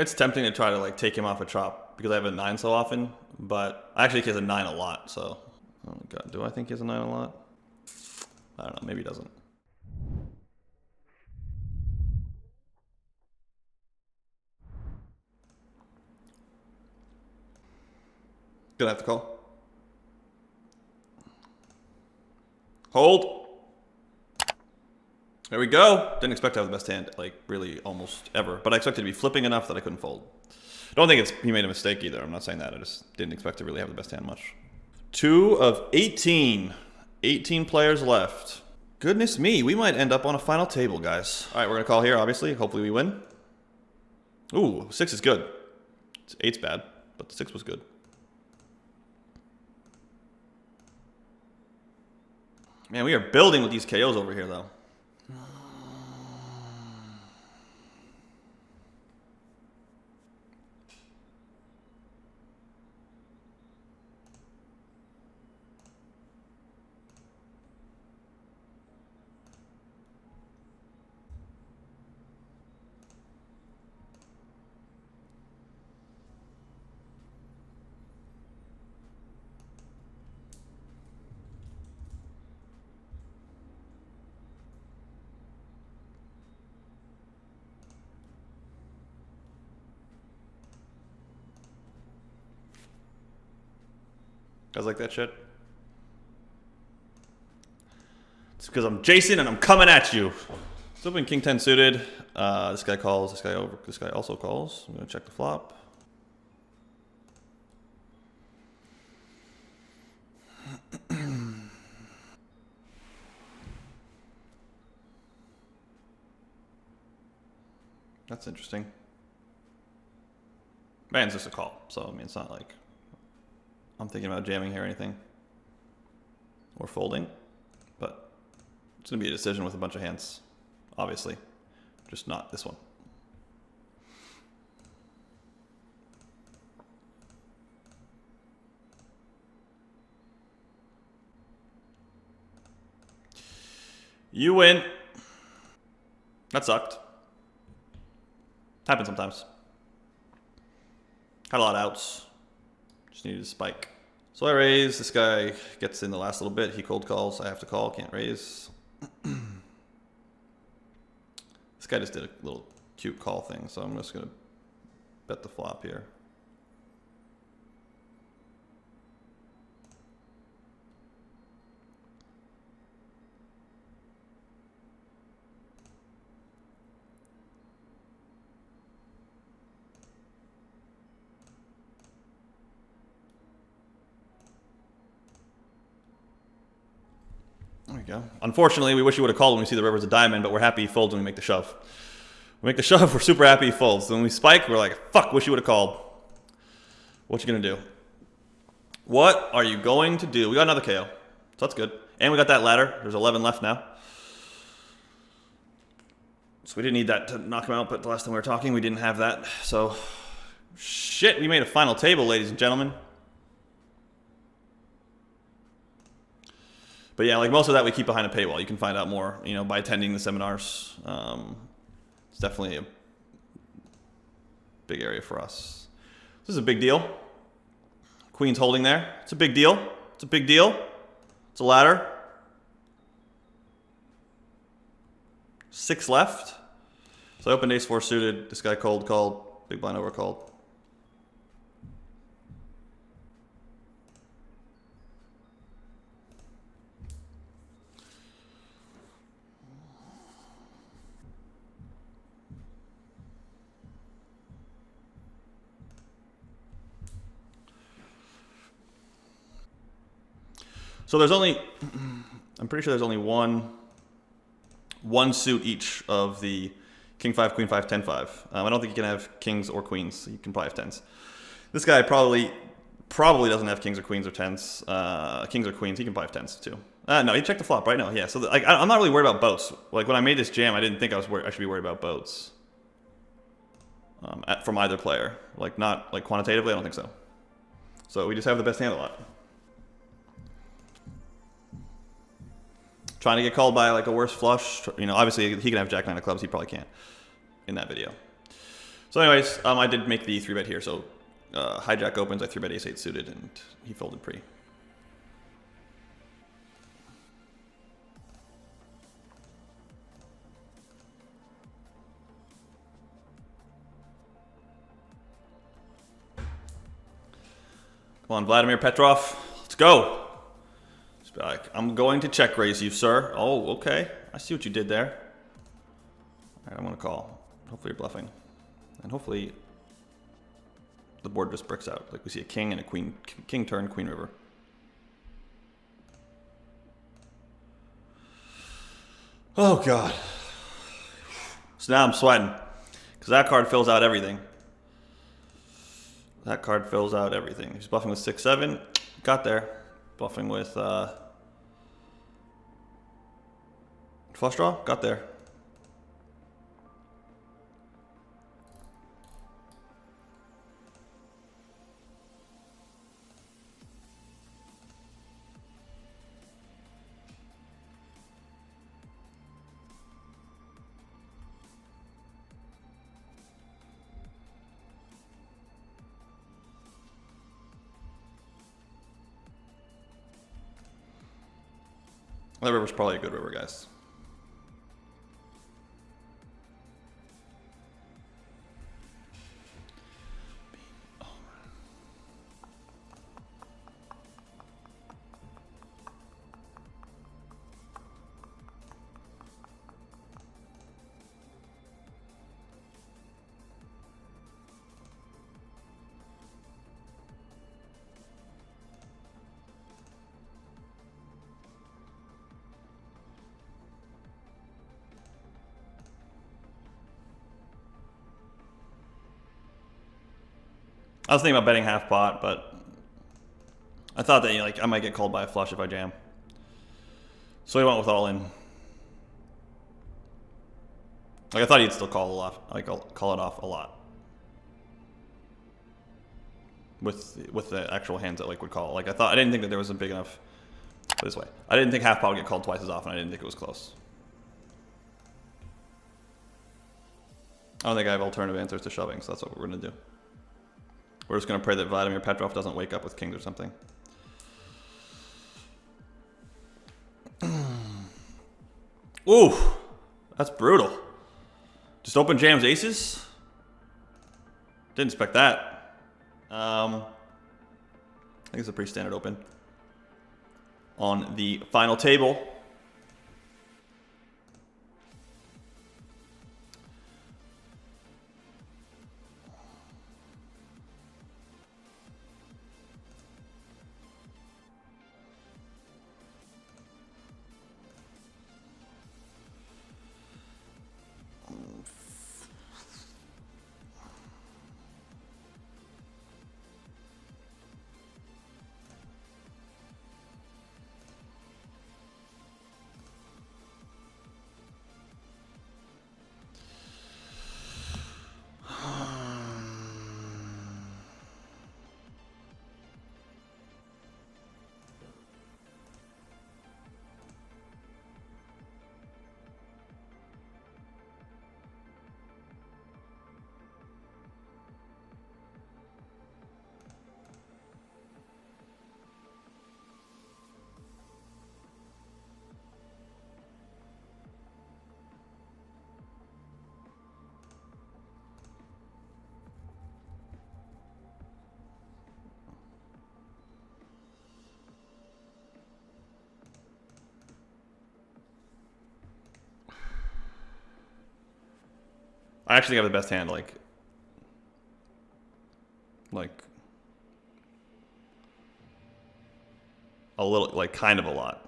It's tempting to try to like take him off a chop because I have a 9 so often, but I actually think he has a 9 a lot, so. Oh my god, do I think he has a 9 a lot? I don't know, maybe he doesn't. Gonna have to call. Hold. There we go. Didn't expect to have the best hand, like really almost ever, but I expected to be flipping enough that I couldn't fold. Don't think he made a mistake either. I'm not saying that. I just didn't expect to really have the best hand much. 2 of 18. 18 players left. Goodness me, we might end up on a final table, guys. All right, we're gonna call here, obviously. Hopefully we win. Ooh, 6 is good. 8's bad, but the 6 was good. Man, we are building with these KOs over here, though. Guys like that shit? It's because I'm Jason and I'm coming at you. It's open king 10 suited. This guy calls. This guy also calls. I'm gonna check the flop. That's interesting. Man's just a call, so I mean it's not like I'm thinking about jamming here or anything. Or folding. But it's gonna be a decision with a bunch of hands, obviously. Just not this one. You win. That sucked. Happens sometimes. Had a lot of outs. Just needed a spike. So I raise. This guy gets in the last little bit. He cold calls. I have to call. Can't raise. This guy just did a little cute call thing, so I'm just going to bet the flop here. There we go. Unfortunately, we wish he would have called when we see the river's a diamond, but we're happy he folds when we make the shove. We make the shove, we're super happy he folds. When we spike, we're like, fuck, wish you would have called. What you gonna do? What are you going to do? We got another KO, so that's good. And we got that ladder. There's 11 left now. So we didn't need that to knock him out, but the last time we were talking, we didn't have that. So, shit, we made a final table, ladies and gentlemen. But yeah, like most of that we keep behind a paywall. You can find out more, you know, by attending the seminars. It's definitely a big area for us. This is a big deal. Queen's holding there. It's a big deal. It's a big deal. It's a ladder. 6 left. So I opened ace 4 suited. This guy cold called. Big blind over called. So there's only, I'm pretty sure there's only one suit each of the king 5, queen 5, 10 5. I don't think you can have kings or queens. So you can probably have 10s. This guy probably doesn't have kings or queens or 10s. Kings or queens. He can probably have 10s too. No, he checked the flop right now. Yeah. So like, I'm not really worried about boats. Like when I made this jam, I didn't think I should be worried about boats from either player. Like not like quantitatively, I don't think so. So we just have the best hand a lot. Trying to get called by like a worse flush. You know, obviously he can have jack 9 of clubs. He probably can't in that video. So anyways, I did make the 3-bet here. So hijack opens, I 3-bet ace-8 suited, and he folded pre. Come on, Vladimir Petrov. Let's go. Just be like, I'm going to check raise you, sir. Oh, okay. I see what you did there. All right, I'm going to call. Hopefully you're bluffing. And hopefully the board just bricks out. Like we see a king and a queen. King turn, queen river. Oh, God. So now I'm sweating. Because that card fills out everything. That card fills out everything. He's bluffing with 6-7. Got there. Bluffing with flush draw. Got there. That river's probably a good river, guys. I was thinking about betting half pot, but I thought that I might get called by a flush if I jam. So he went with all in. Like I thought he'd still call call it off a lot. With the actual hands that would call. I didn't think that there was a big enough. Put it this way, I didn't think half pot would get called twice as often. I didn't think it was close. I don't think I have alternative answers to shoving, so that's what we're gonna do. We're just going to pray that Vladimir Petrov doesn't wake up with kings or something. Ooh, that's brutal. Just open jams aces? Didn't expect that. I think it's a pretty standard open. On the final table. I actually have the best hand, like a little, kind of a lot.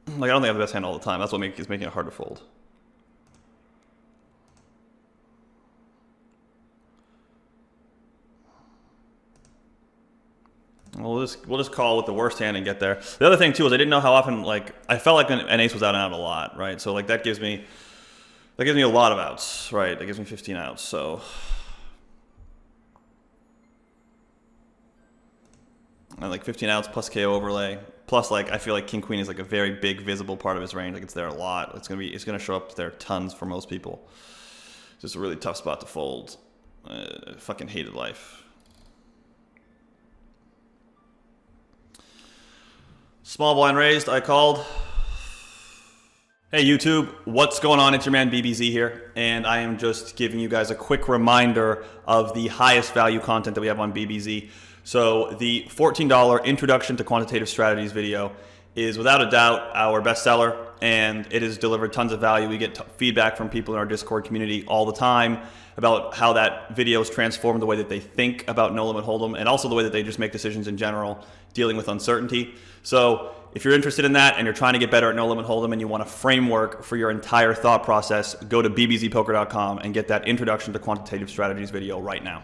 I don't think I have the best hand all the time. That's what is making it hard to fold. We'll just call with the worst hand and get there. The other thing too is I didn't know how often I felt like an ace was out and out a lot, right? So that gives me a lot of outs, right? That gives me 15 outs. So and 15 outs plus KO overlay plus I feel like king queen is a very big visible part of his range. It's there a lot. It's gonna show up there tons for most people. just a really tough spot to fold. Fucking hated life. Small blind raised, I called. Hey YouTube, what's going on? It's your man BBZ here, and I am just giving you guys a quick reminder of the highest value content that we have on BBZ. So the $14 Introduction to Quantitative Strategies video is without a doubt our best seller, and it has delivered tons of value. We get feedback from people in our Discord community all the time about how that video has transformed the way that they think about no limit hold'em, and also the way that they just make decisions in general, dealing with uncertainty. So if you're interested in that and you're trying to get better at no limit hold'em and you want a framework for your entire thought process, go to bbzpoker.com and get that Introduction to Quantitative Strategies video right now.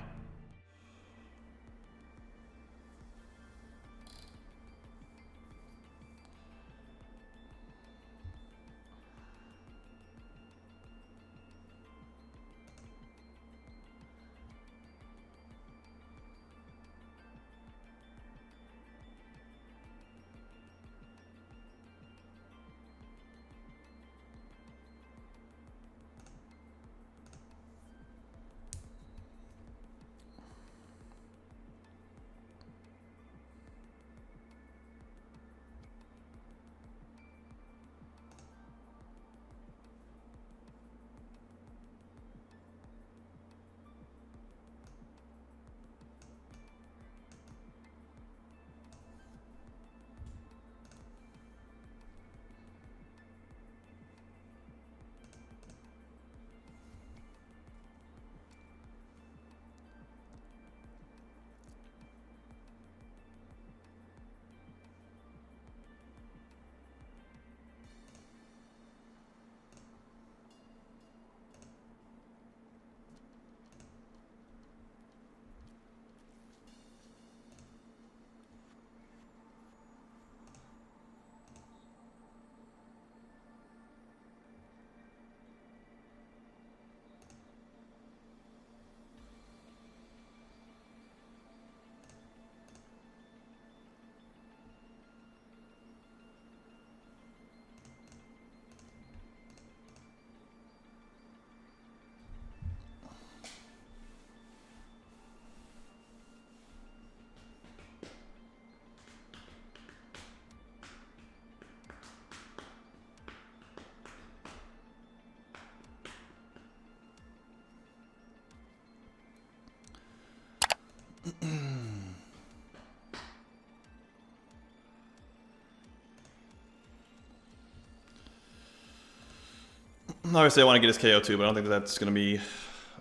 Obviously, I want to get his KO too, but I don't think that's going to be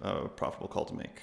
a profitable call to make.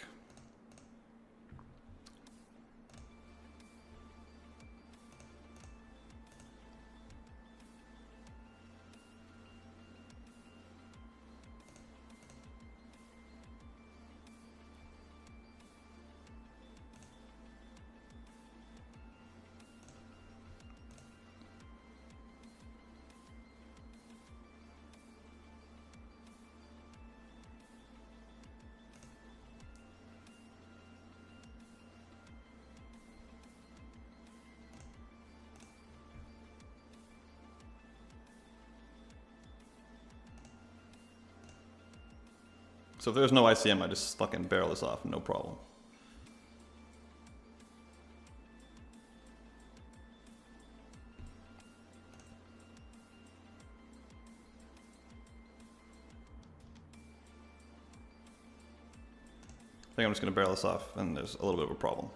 So if there's no ICM, I just fucking barrel this off, no problem. I think I'm just going to barrel this off, and there's a little bit of a problem.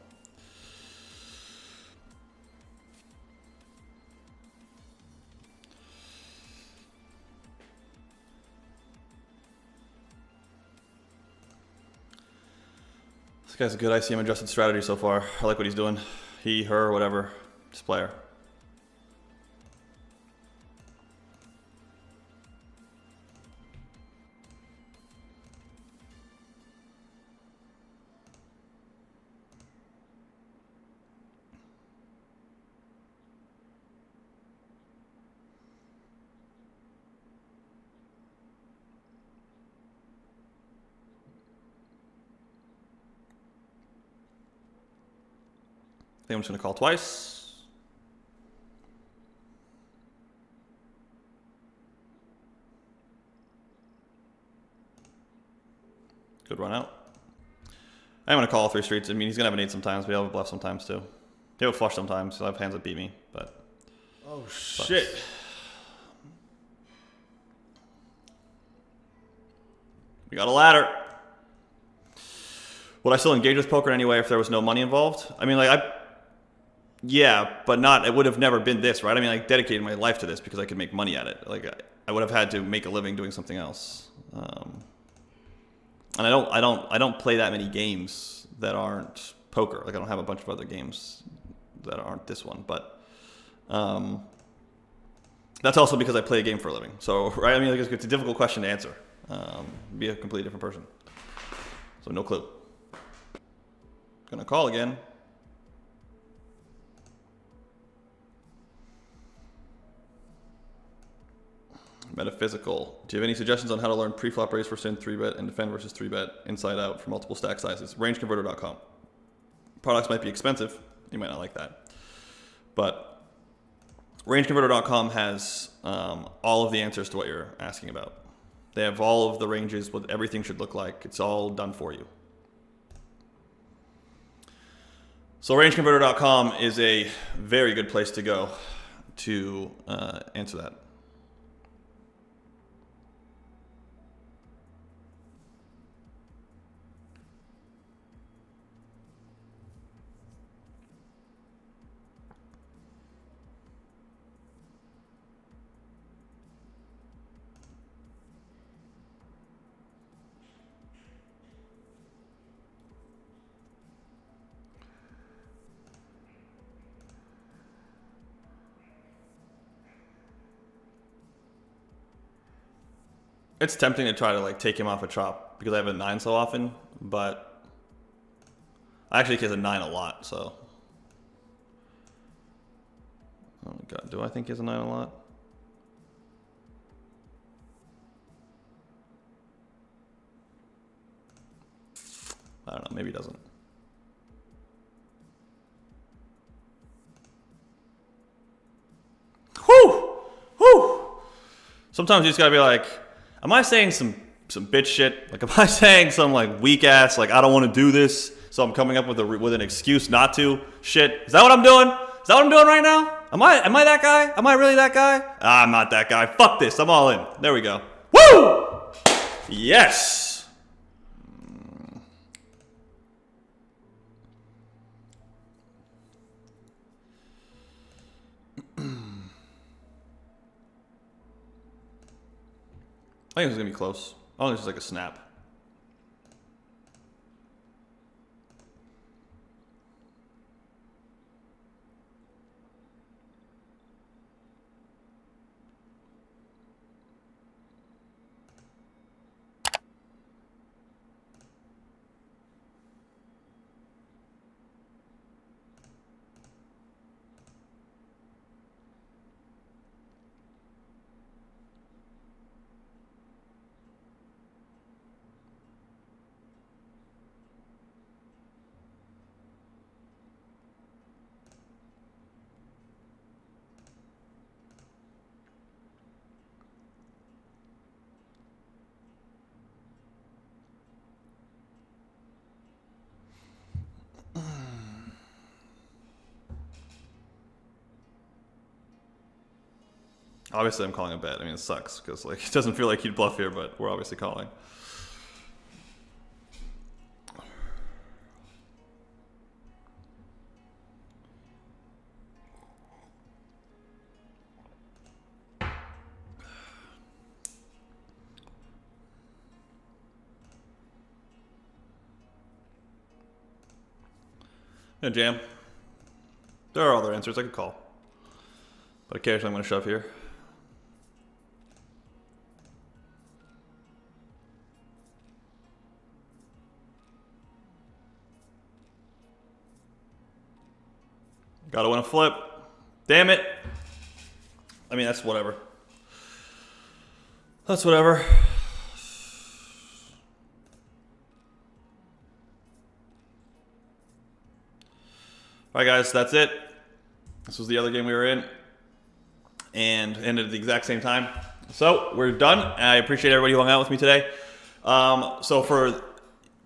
This guy's a good ICM adjusted strategy so far. I like what he's doing. He, her, whatever. This player. I think I'm just going to call twice. Good run out. I'm going to call 3 streets. I mean, he's going to have an 8 sometimes, but he'll have a bluff sometimes too. He'll have a flush sometimes. He'll have hands that beat me, but... Oh, shit. We got a ladder. Would I still engage with poker anyway if there was no money involved? I mean, like, yeah, but not, it would have never been this, right? I mean, I dedicated my life to this because I could make money at it. Like, I would have had to make a living doing something else. And I don't play that many games that aren't poker. Like, I don't have a bunch of other games that aren't this one, but that's also because I play a game for a living. So, right? I mean, like, it's a difficult question to answer. Be a completely different person. So, no clue. Gonna call again. Metaphysical. Do you have any suggestions on how to learn pre-flop raise versus in 3-bet and defend versus 3-bet inside out for multiple stack sizes? Rangeconverter.com. Products might be expensive. You might not like that. But rangeconverter.com has all of the answers to what you're asking about. They have all of the ranges, what everything should look like. It's all done for you. So rangeconverter.com is a very good place to go to answer that. It's tempting to try to like take him off a chop because I have a 9 so often, but I actually get a 9 a lot, so. Oh my god, do I think he has a 9 a lot? I don't know, maybe he doesn't. Whew! Whew! Sometimes you just gotta be like, am I saying some bitch shit? Like, am I saying some like weak ass, like I don't want to do this, so I'm coming up with an excuse not to shit? Is that what I'm doing? Is that what I'm doing right now? Am I that guy? Am I really that guy? I'm not that guy. Fuck this. I'm all in. There we go. Woo! Yes. I think it's gonna be close. I think it's just like a snap. Obviously, I'm calling a bet. I mean, it sucks because like it doesn't feel like he'd bluff here, but we're obviously calling. Yeah, jam. There are other answers I could call, but occasionally I'm going to shove here. Gotta win a flip. Damn it. I mean, that's whatever. That's whatever. All right, guys, that's it. This was the other game we were in and ended at the exact same time. So we're done. I appreciate everybody who hung out with me today. So for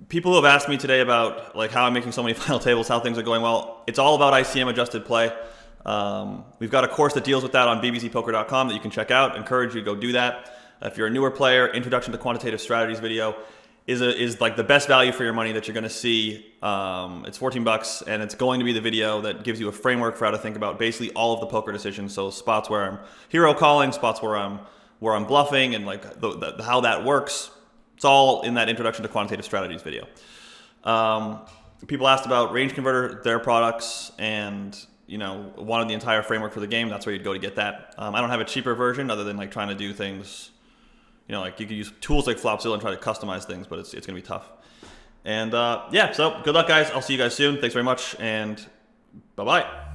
people who have asked me today about like how I'm making so many final tables, how things are going well, it's all about ICM adjusted play. We've got a course that deals with that on BBZpoker.com that you can check out. Encourage you to go do that. If you're a newer player, Introduction to Quantitative Strategies video is like the best value for your money that you're going to see. It's $14, and it's going to be the video that gives you a framework for how to think about basically all of the poker decisions. So spots where I'm hero calling, spots where I'm bluffing, and like how that works. It's all in that Introduction to Quantitative Strategies video. People asked about Range Converter, their products, and wanted the entire framework for the game. That's where you'd go to get that. I don't have a cheaper version other than like trying to do things. Like you could use tools like Flopzilla and try to customize things, but it's going to be tough. And yeah, so good luck, guys. I'll see you guys soon. Thanks very much, and bye-bye.